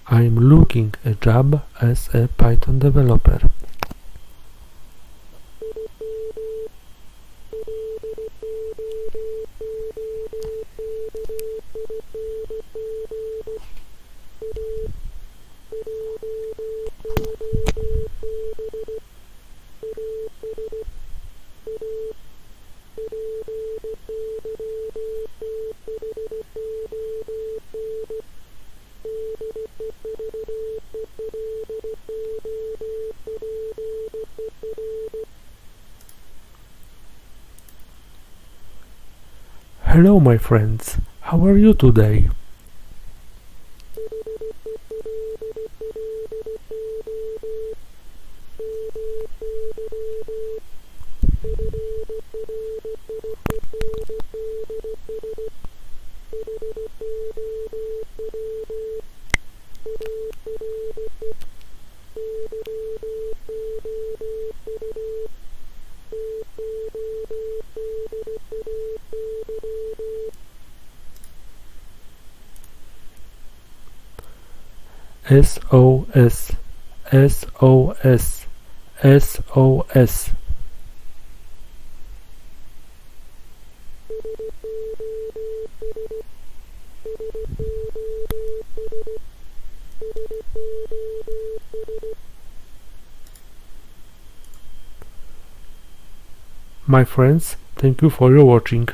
I'm looking a job as a Python developer. Hello my friends, how are you today? SOS, SOS, SOS. My friends, thank you for your watching.